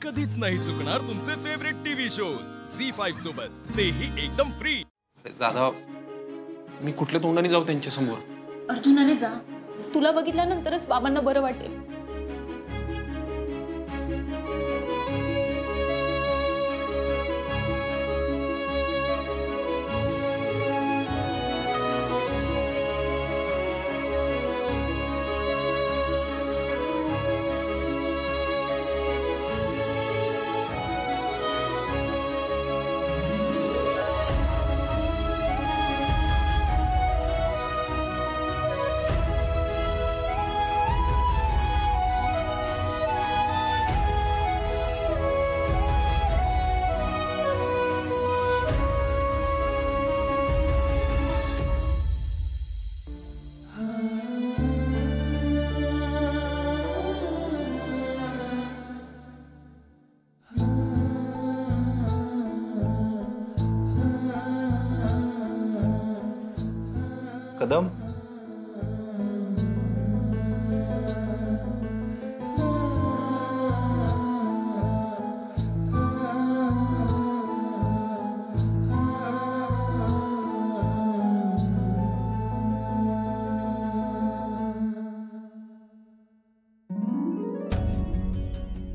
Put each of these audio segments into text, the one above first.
कधीच नाही चुकणार तुमचे फेवरेट टीव्ही शोज झी5 सोबत, तेही एकदम फ्री। दादा, मी कुठल्या तोंडाने जाऊ त्यांच्या समोर? अर्जुन अरे जा, तुला बघितल्यानंतरच बाबांना बरं वाटेल। कदम,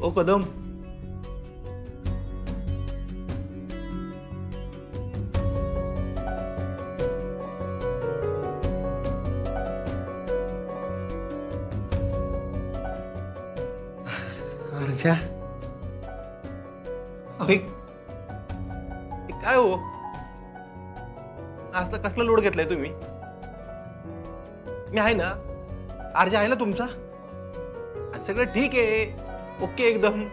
ओ कदम, अर्जा, काय हो? आज तर कसला लोड घेतलाय तुम्ही? मी आहे ना, आरजा आहे ना तुमचा? सगळं ठीक आहे, ओके एकदम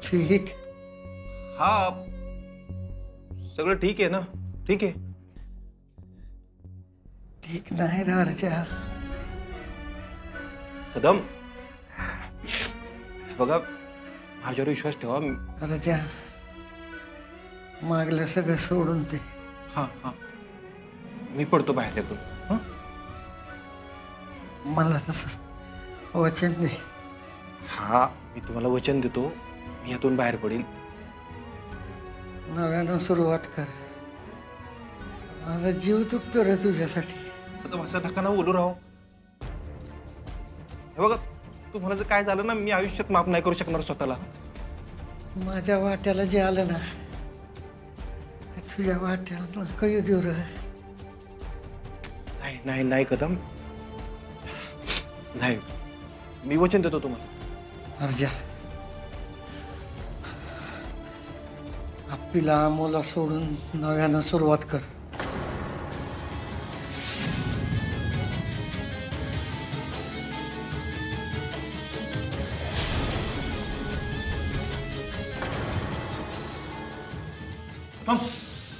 ठीक? हा, सगळं ठीक आहे ना? ठीक आहे? ठीक नाही रे अर्जा। कदम, बघा, माझ्यावर विश्वास ठेवा। अर्जा, मागलं सगळं सोडून दे। हा हा, मी पडतो बाहेर निघून। मला तसं वचन दे। हा, मी तुम्हाला वचन देतो, मी यातून बाहेर पडेल। नव्यानं सुरुवात कर। माझा जीव तुटतो रे तुझ्यासाठी। आता माझा धक्का ना बोलू राहो। हे बघा, तुम्हाला जर काय झालं ना, मी आयुष्यात माफ नाही करू शकणार स्वतःला। माझ्या वाट्याला जे आलं ना, ते तुझ्या वाट्याला नको येऊ देऊ रे। नाही नाही नाही कदम, नाही, मी वचन देतो तुम्हाला। अर्जा, आपल्याला अमोला सोडून नव्यानं सुरुवात कर।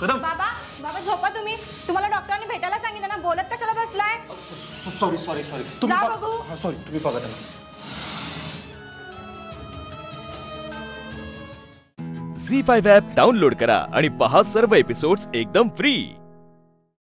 कदम, बाबा, बाबा झोपा तुम्ही। तुम्हाला डॉक्टरांनी भेटायला सांगितलं ना, बोलत कशाला बसलाय? सॉरी सॉरी सॉरी, जा बघू। सॉरी, तुम्ही बघा त्यांना। झी5 ॲप डाउनलोड करा आणि पहा सर्व एपिसोड्स एकदम फ्री।